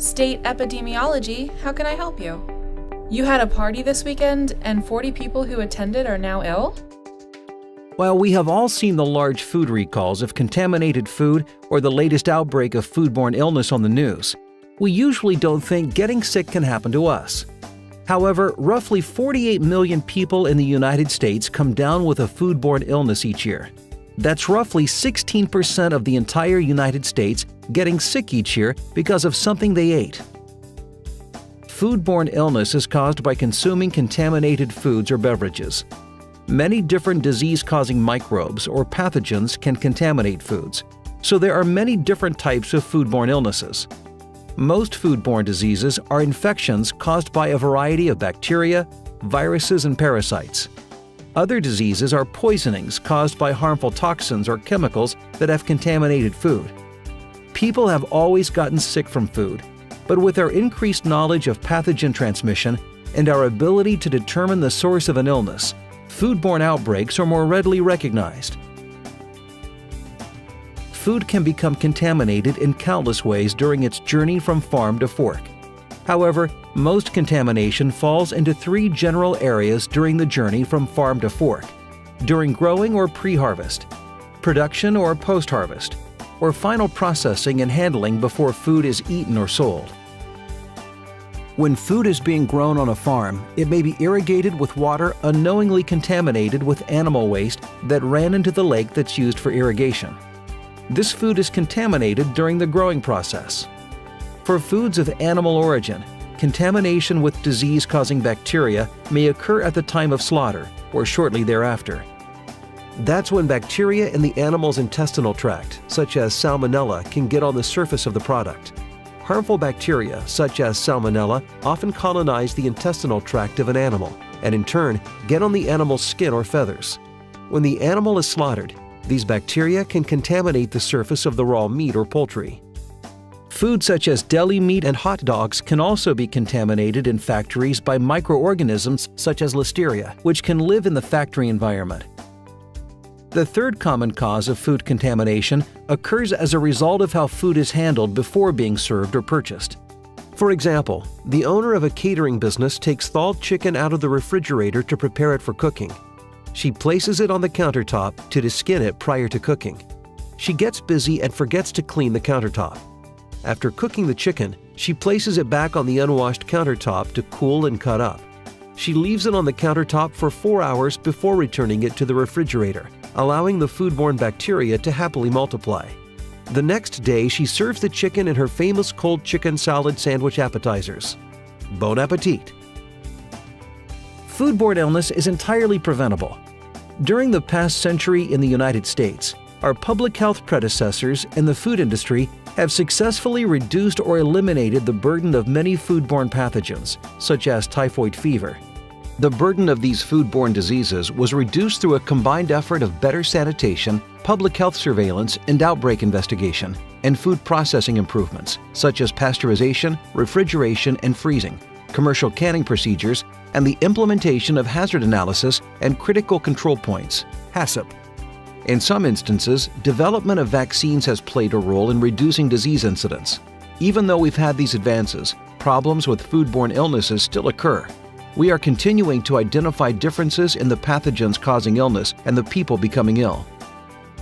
State epidemiology, how can I help you? You had a party this weekend and 40 people who attended are now ill? While we have all seen the large food recalls of contaminated food or the latest outbreak of foodborne illness on the news, we usually don't think getting sick can happen to us. However, roughly 48 million people in the United States come down with a foodborne illness each year. That's roughly 16% of the entire United States getting sick each year because of something they ate. Foodborne illness is caused by consuming contaminated foods or beverages. Many different disease-causing microbes or pathogens can contaminate foods, so there are many different types of foodborne illnesses. Most foodborne diseases are infections caused by a variety of bacteria, viruses, and parasites. Other diseases are poisonings caused by harmful toxins or chemicals that have contaminated food. People have always gotten sick from food, but with our increased knowledge of pathogen transmission and our ability to determine the source of an illness, foodborne outbreaks are more readily recognized. Food can become contaminated in countless ways during its journey from farm to fork. However, most contamination falls into three general areas during the journey from farm to fork: during growing or pre-harvest, production or post-harvest, or final processing and handling before food is eaten or sold. When food is being grown on a farm, it may be irrigated with water unknowingly contaminated with animal waste that ran into the lake that's used for irrigation. This food is contaminated during the growing process. For foods of animal origin, contamination with disease-causing bacteria may occur at the time of slaughter or shortly thereafter. That's when bacteria in the animal's intestinal tract, such as Salmonella, can get on the surface of the product. Harmful bacteria, such as Salmonella, often colonize the intestinal tract of an animal and in turn get on the animal's skin or feathers. When the animal is slaughtered, these bacteria can contaminate the surface of the raw meat or poultry. Foods such as deli meat and hot dogs can also be contaminated in factories by microorganisms such as Listeria, which can live in the factory environment. The third common cause of food contamination occurs as a result of how food is handled before being served or purchased. For example, the owner of a catering business takes thawed chicken out of the refrigerator to prepare it for cooking. She places it on the countertop to deskin it prior to cooking. She gets busy and forgets to clean the countertop. After cooking the chicken, she places it back on the unwashed countertop to cool and cut up. She leaves it on the countertop for 4 hours before returning it to the refrigerator, allowing the foodborne bacteria to happily multiply. The next day, she serves the chicken in her famous cold chicken salad sandwich appetizers. Bon appetit! Foodborne illness is entirely preventable. During the past century in the United States, our public health predecessors in the food industry have successfully reduced or eliminated the burden of many foodborne pathogens, such as typhoid fever. The burden of these foodborne diseases was reduced through a combined effort of better sanitation, public health surveillance and outbreak investigation, and food processing improvements, such as pasteurization, refrigeration, and freezing, commercial canning procedures, and the implementation of hazard analysis and critical control points, HACCP. In some instances, development of vaccines has played a role in reducing disease incidence. Even though we've had these advances, problems with foodborne illnesses still occur. We are continuing to identify differences in the pathogens causing illness and the people becoming ill.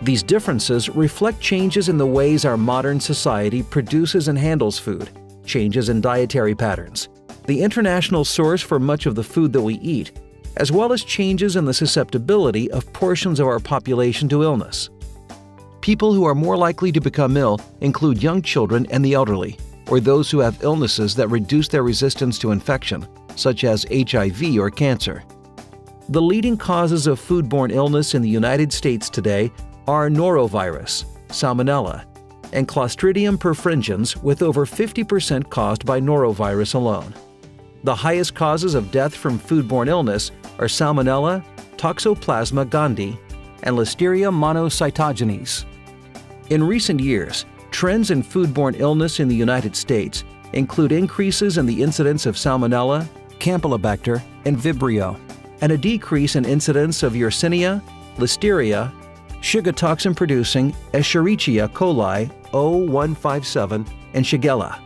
These differences reflect changes in the ways our modern society produces and handles food, changes in dietary patterns, the international source for much of the food that we eat, as well as changes in the susceptibility of portions of our population to illness. People who are more likely to become ill include young children and the elderly, or those who have illnesses that reduce their resistance to infection, such as HIV or cancer. The leading causes of foodborne illness in the United States today are norovirus, Salmonella, and Clostridium perfringens, with over 50% caused by norovirus alone. The highest causes of death from foodborne illness are Salmonella, Toxoplasma gondii, and Listeria monocytogenes. In recent years, trends in foodborne illness in the United States include increases in the incidence of Salmonella, Campylobacter, and Vibrio, and a decrease in incidence of Yersinia, Listeria, Shiga toxin-producing Escherichia coli O157, and Shigella.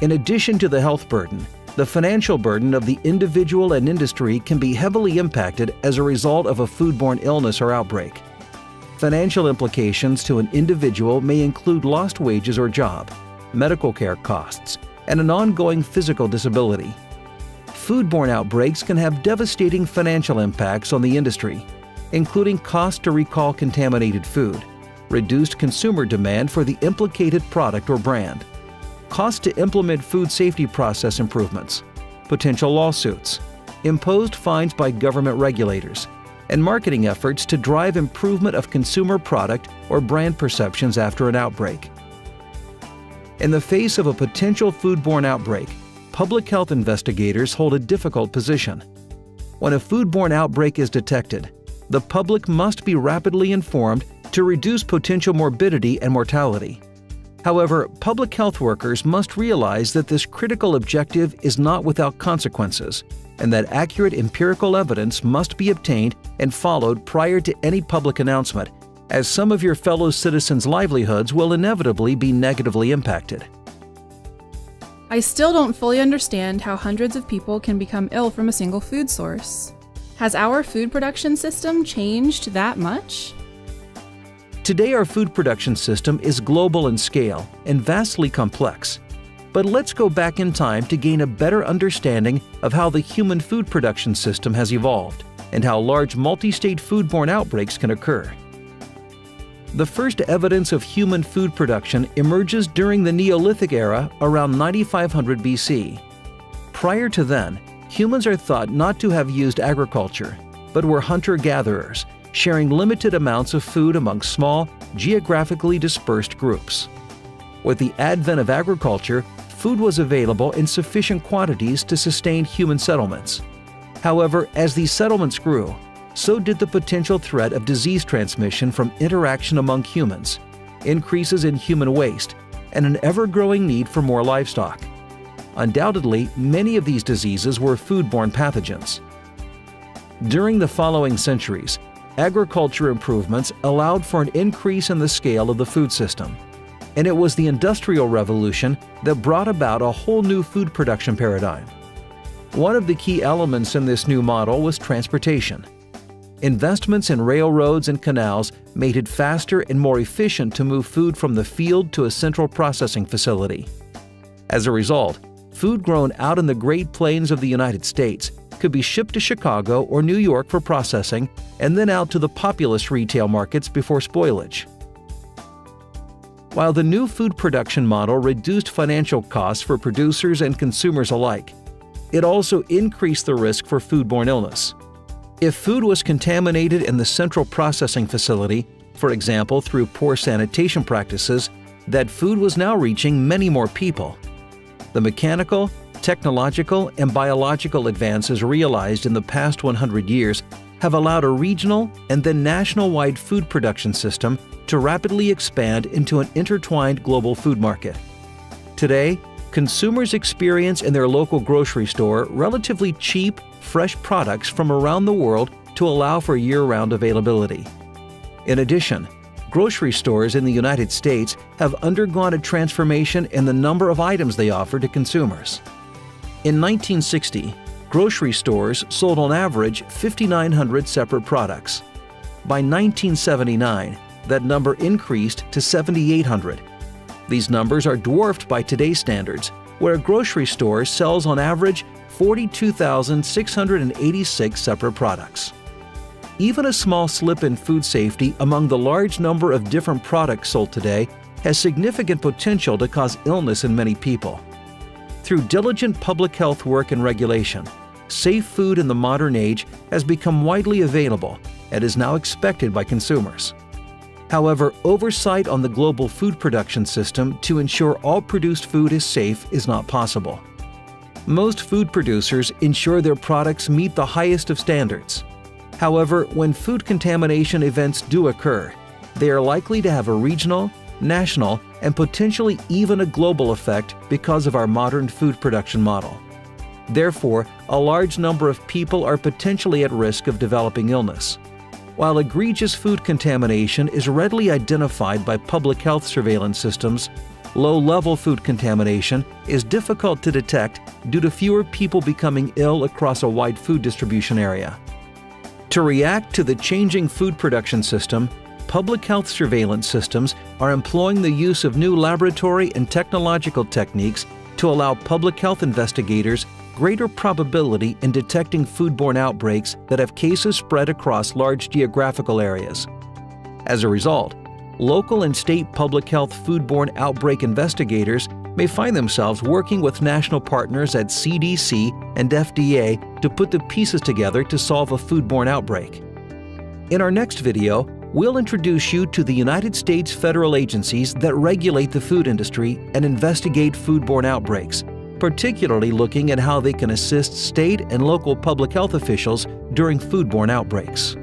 In addition to the health burden, the financial burden of the individual and industry can be heavily impacted as a result of a foodborne illness or outbreak. Financial implications to an individual may include lost wages or job, medical care costs, and an ongoing physical disability. Foodborne outbreaks can have devastating financial impacts on the industry, including costs to recall contaminated food, reduced consumer demand for the implicated product or brand, costs to implement food safety process improvements, potential lawsuits, imposed fines by government regulators, and marketing efforts to drive improvement of consumer product or brand perceptions after an outbreak. In the face of a potential foodborne outbreak, public health investigators hold a difficult position. When a foodborne outbreak is detected, the public must be rapidly informed to reduce potential morbidity and mortality. However, public health workers must realize that this critical objective is not without consequences, and that accurate empirical evidence must be obtained and followed prior to any public announcement, as some of your fellow citizens' livelihoods will inevitably be negatively impacted. I still don't fully understand how hundreds of people can become ill from a single food source. Has our food production system changed that much? Today, our food production system is global in scale and vastly complex. But let's go back in time to gain a better understanding of how the human food production system has evolved and how large multi-state foodborne outbreaks can occur. The first evidence of human food production emerges during the Neolithic era around 9500 BC. Prior to then, humans are thought not to have used agriculture, but were hunter-gatherers, sharing limited amounts of food among small, geographically dispersed groups. With the advent of agriculture, food was available in sufficient quantities to sustain human settlements. However, as these settlements grew, so did the potential threat of disease transmission from interaction among humans, increases in human waste, and an ever-growing need for more livestock. Undoubtedly, many of these diseases were foodborne pathogens. During the following centuries, agriculture improvements allowed for an increase in the scale of the food system, and it was the Industrial Revolution that brought about a whole new food production paradigm. One of the key elements in this new model was transportation. Investments in railroads and canals made it faster and more efficient to move food from the field to a central processing facility. As a result, food grown out in the Great Plains of the United States could be shipped to Chicago or New York for processing and then out to the populous retail markets before spoilage. While the new food production model reduced financial costs for producers and consumers alike, it also increased the risk for foodborne illness. If food was contaminated in the central processing facility, for example through poor sanitation practices, that food was now reaching many more people. The mechanical, technological, and biological advances realized in the past 100 years have allowed a regional and then national-wide food production system to rapidly expand into an intertwined global food market. Today, consumers experience in their local grocery store relatively cheap, fresh products from around the world to allow for year-round availability. In addition, grocery stores in the United States have undergone a transformation in the number of items they offer to consumers. In 1960, grocery stores sold on average 5,900 separate products. By 1979, that number increased to 7,800. These numbers are dwarfed by today's standards, where a grocery store sells on average 42,686 separate products. Even a small slip in food safety among the large number of different products sold today has significant potential to cause illness in many people. Through diligent public health work and regulation, safe food in the modern age has become widely available and is now expected by consumers. However, oversight on the global food production system to ensure all produced food is safe is not possible. Most food producers ensure their products meet the highest of standards. However, when food contamination events do occur, they are likely to have a regional, national, and potentially even a global effect because of our modern food production model. Therefore, a large number of people are potentially at risk of developing illness. While egregious food contamination is readily identified by public health surveillance systems, low-level food contamination is difficult to detect due to fewer people becoming ill across a wide food distribution area. To react to the changing food production system, public health surveillance systems are employing the use of new laboratory and technological techniques to allow public health investigators greater probability in detecting foodborne outbreaks that have cases spread across large geographical areas. As a result, local and state public health foodborne outbreak investigators may find themselves working with national partners at CDC and FDA to put the pieces together to solve a foodborne outbreak. In our next video, we'll introduce you to the United States federal agencies that regulate the food industry and investigate foodborne outbreaks, particularly looking at how they can assist state and local public health officials during foodborne outbreaks.